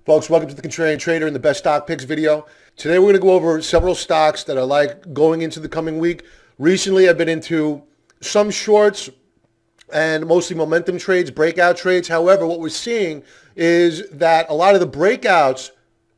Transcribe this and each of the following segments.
Folks, welcome to the Contrarian Trader and the Best Stock Picks video. Today we're going to go over several stocks that I like going into the coming week. Recently I've been into some shorts and mostly momentum trades, breakout trades. However, what we're seeing is that a lot of the breakouts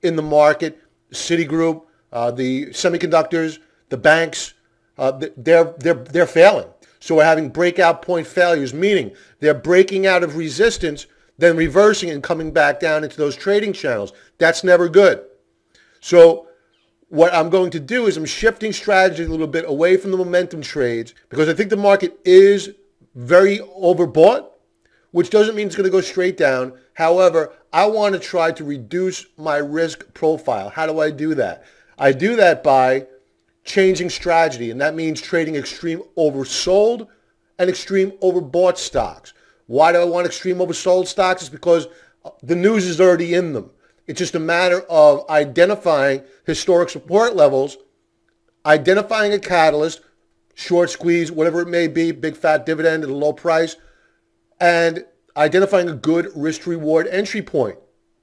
in the market, Citigroup, the semiconductors, the banks, they're failing. So we're having breakout point failures, meaning they're breaking out of resistance, then reversing and coming back down into those trading channels. That's never good. So what I'm going to do is I'm shifting strategy a little bit away from the momentum trades because I think the market is very overbought, which doesn't mean it's going to go straight down. However, I want to try to reduce my risk profile. How do I do that? I do that by changing strategy, and that means trading extreme oversold and extreme overbought stocks. Why do I want extreme oversold stocks? It's because the news is already in them. It's just a matter of identifying historic support levels, identifying a catalyst, short squeeze, whatever it may be, big fat dividend at a low price, and identifying a good risk-to-reward entry point.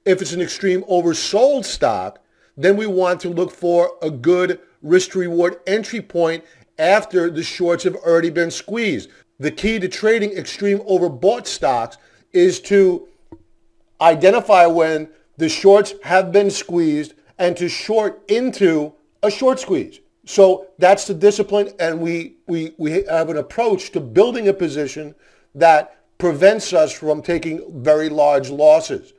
If it's an extreme oversold stock, then we want to look for a good risk-to-reward entry point after the shorts have already been squeezed. The key to trading extreme overbought stocks is to identify when the shorts have been squeezed and to short into a short squeeze. So that's the discipline, and we have an approach to building a position that prevents us from taking very large losses.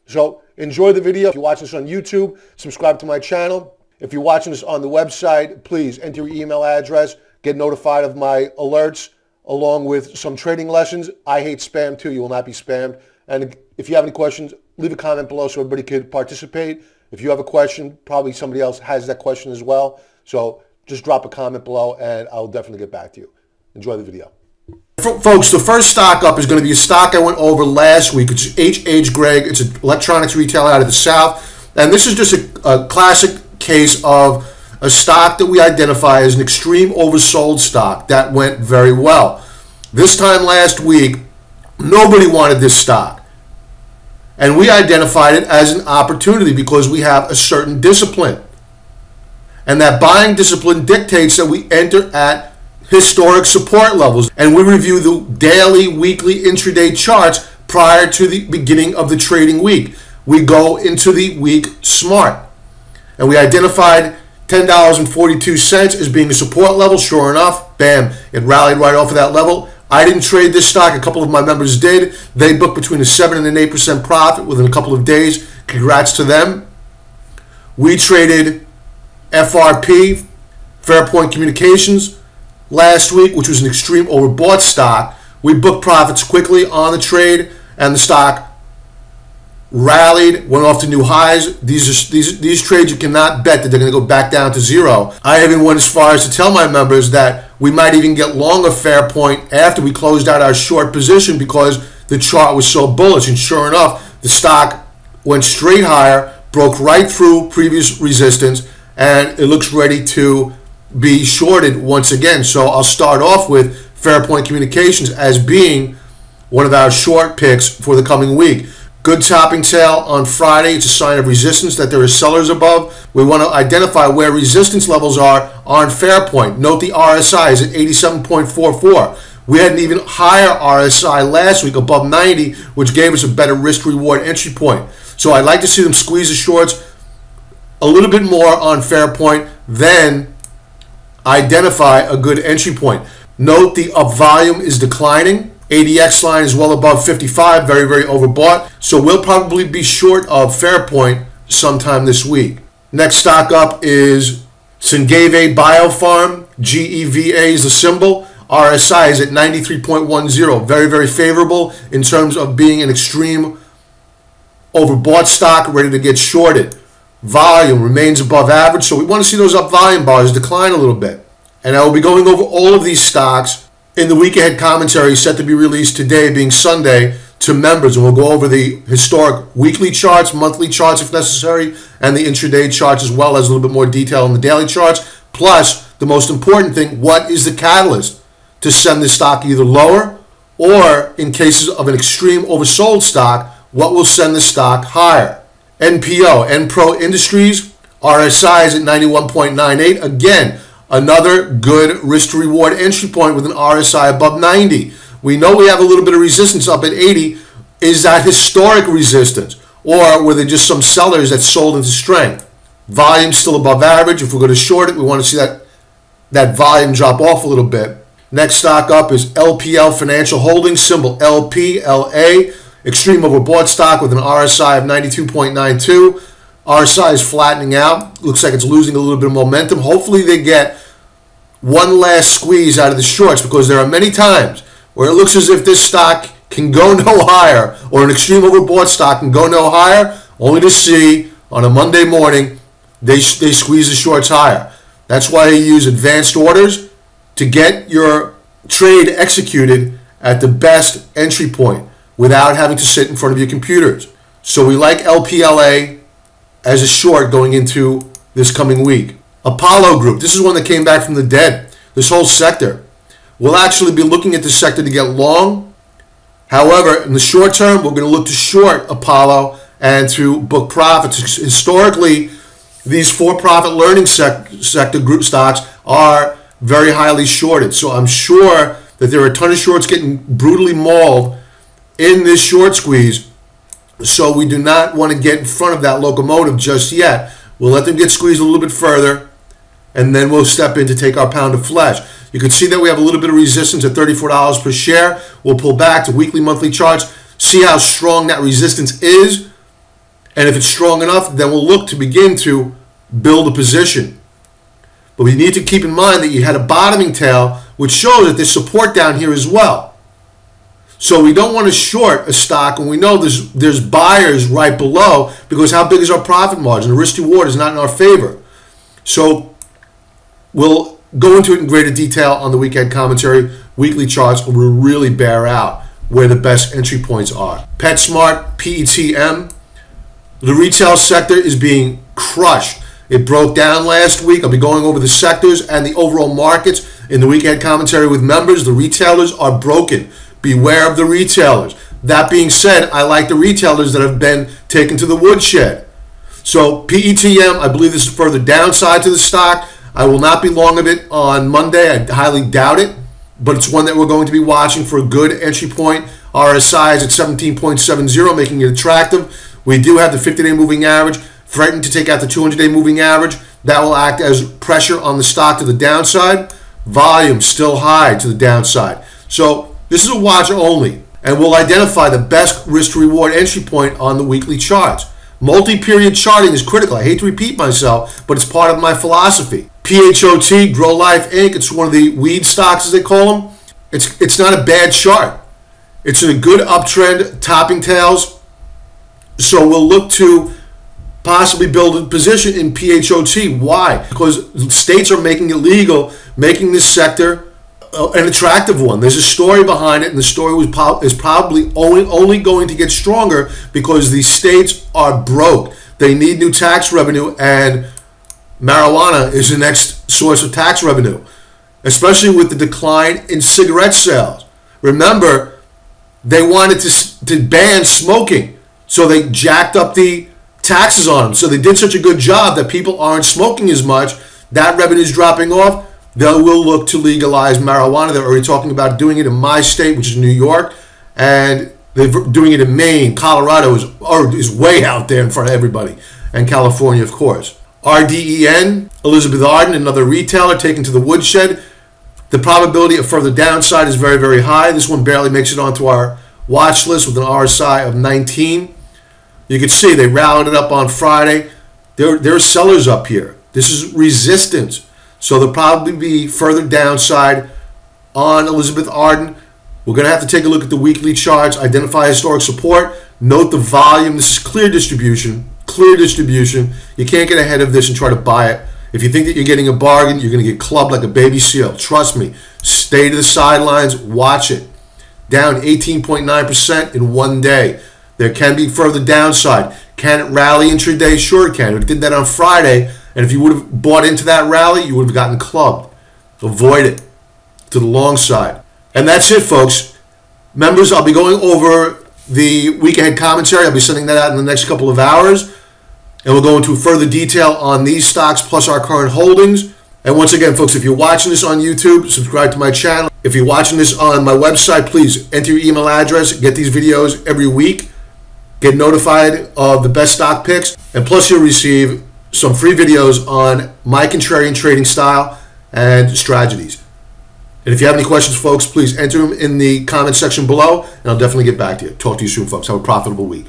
So enjoy the video. If you're watching this on YouTube, subscribe to my channel. If you're watching this on the website, please enter your email address, get notified of my alerts, along with some trading lessons. I hate spam too. You will not be spammed. And if you have any questions, leave a comment below so everybody could participate. If you have a question, probably somebody else has that question as well. So just drop a comment below and I'll definitely get back to you. Enjoy the video. Folks, the first stock up is going to be a stock I went over last week. It's H.H. Gregg. It's an electronics retailer out of the South. And this is just a classic case of a stock that we identify as an extreme oversold stock that went very well. This time last week, nobody wanted this stock. And we identified it as an opportunity because we have a certain discipline. And that buying discipline dictates that we enter at historic support levels. And we review the daily, weekly, intraday charts prior to the beginning of the trading week. We go into the week smart. And we identified $10.42 as being a support level. Sure enough, bam, it rallied right off of that level. I didn't trade this stock. A couple of my members did. They booked between a 7 and an 8% profit within a couple of days. Congrats to them. We traded FRP, Fairpoint Communications, last week, which was an extreme overbought stock. We booked profits quickly on the trade, and the stock rallied, went off to new highs. These trades you cannot bet that they're going to go back down to zero. I even went as far as to tell my members that we might even get long of Fairpoint after we closed out our short position because the chart was so bullish. And sure enough, the stock went straight higher, broke right through previous resistance, and it looks ready to be shorted once again. So I'll start off with Fairpoint Communications as being one of our short picks for the coming week. Good topping tail on Friday. It's a sign of resistance that there are sellers above. We want to identify where resistance levels are on Fairpoint. Note the RSI is at 87.44. We had an even higher RSI last week above 90, which gave us a better risk-reward entry point. So I'd like to see them squeeze the shorts a little bit more on Fairpoint, then identify a good entry point. Note the up volume is declining. ADX line is well above 55, very, very overbought. So we'll probably be short of Fairpoint sometime this week. Next stock up is GEVA Biopharm. GEVA is the symbol. RSI is at 93.10. Very, very favorable in terms of being an extreme overbought stock ready to get shorted. Volume remains above average, so we want to see those up volume bars decline a little bit. And I will be going over all of these stocks in the week ahead commentary set to be released today, being Sunday, to members. And we'll go over the historic weekly charts, monthly charts if necessary, and the intraday charts as well as a little bit more detail on the daily charts. Plus, the most important thing, what is the catalyst to send this stock either lower or, in cases of an extreme oversold stock, what will send the stock higher? NPO, Enpro Industries, RSI is at 91.98. Again, another good risk to reward entry point with an RSI above 90. We know we have a little bit of resistance up at 80. Is that historic resistance? Or were there just some sellers that sold into strength? Volume still above average. If we're going to short it, we want to see that volume drop off a little bit. Next stock up is LPL Financial Holdings, symbol LPLA. Extreme overbought stock with an RSI of 92.92. RSI is flattening out. Looks like it's losing a little bit of momentum. Hopefully they get one last squeeze out of the shorts, because there are many times where it looks as if this stock can go no higher, or an extreme overbought stock can go no higher, only to see on a Monday morning they squeeze the shorts higher. That's why you use advanced orders to get your trade executed at the best entry point without having to sit in front of your computers. So we like LPLA as a short going into this coming week. Apollo Group, this is one that came back from the dead. This whole sector. We'll actually be looking at this sector to get long. However, in the short term, we're going to look to short Apollo and to book profits. Historically, these for-profit learning sector group stocks are very highly shorted. So I'm sure that there are a ton of shorts getting brutally mauled in this short squeeze. So we do not want to get in front of that locomotive just yet. We'll let them get squeezed a little bit further, and then we'll step in to take our pound of flesh. You can see that we have a little bit of resistance at $34 per share. We'll pull back to weekly, monthly charts, see how strong that resistance is, and if it's strong enough, then we'll look to begin to build a position. But we need to keep in mind that you had a bottoming tail, which shows that there's support down here as well. So we don't want to short a stock when we know there's buyers right below, because how big is our profit margin? The risk to reward is not in our favor. So we'll go into it in greater detail on the weekend commentary, weekly charts, where we'll really bear out where the best entry points are. PetSmart, PETM. The retail sector is being crushed. It broke down last week. I'll be going over the sectors and the overall markets in the weekend commentary with members. The retailers are broken. Beware of the retailers. That being said, I like the retailers that have been taken to the woodshed. So PETM, I believe this is further downside to the stock. I will not be long of it on Monday. I highly doubt it, but it's one that we're going to be watching for a good entry point. RSI is at 17.70, making it attractive. We do have the 50-day moving average, threatening to take out the 200-day moving average. That will act as pressure on the stock to the downside. Volume still high to the downside. So this is a watch only, and we'll identify the best risk to reward entry point on the weekly charts. Multi-period charting is critical. I hate to repeat myself, but it's part of my philosophy. PHOT, Grow Life Inc., it's one of the weed stocks as they call them. It's not a bad chart. It's in a good uptrend, topping tails. So we'll look to possibly build a position in PHOT. Why? Because states are making it legal, making this sector an attractive one. There's a story behind it, and the story is probably only going to get stronger because these states are broke. They need new tax revenue, and marijuana is the next source of tax revenue, especially with the decline in cigarette sales. Remember, they wanted to ban smoking, so they jacked up the taxes on them. So they did such a good job that people aren't smoking as much. That revenue is dropping off. They will look to legalize marijuana. They're already talking about doing it in my state, which is New York, and they're doing it in Maine. Colorado is way out there in front of everybody, and California, of course. RDEN, Elizabeth Arden, another retailer taken to the woodshed. The probability of further downside is very, very high. This one barely makes it onto our watch list with an RSI of 19. You can see they rallied it up on Friday. There are sellers up here. This is resistance. So there'll probably be further downside on Elizabeth Arden. We're going to have to take a look at the weekly charts, identify historic support, note the volume. This is clear distribution. Clear distribution. You can't get ahead of this and try to buy it. If you think that you're getting a bargain, you're going to get clubbed like a baby seal. Trust me. Stay to the sidelines. Watch it. Down 18.9% in one day. There can be further downside. Can it rally intraday? Sure it can. It did that on Friday. And if you would have bought into that rally, you would have gotten clubbed. Avoid it to the long side. And that's it, folks. Members, I'll be going over the week ahead commentary. I'll be sending that out in the next couple of hours. And we'll go into further detail on these stocks plus our current holdings. And once again, folks, if you're watching this on YouTube, subscribe to my channel. If you're watching this on my website, please enter your email address, get these videos every week, get notified of the best stock picks, and plus you'll receive some free videos on my contrarian trading style and strategies. And if you have any questions, folks, please enter them in the comment section below, and I'll definitely get back to you. Talk to you soon, folks. Have a profitable week.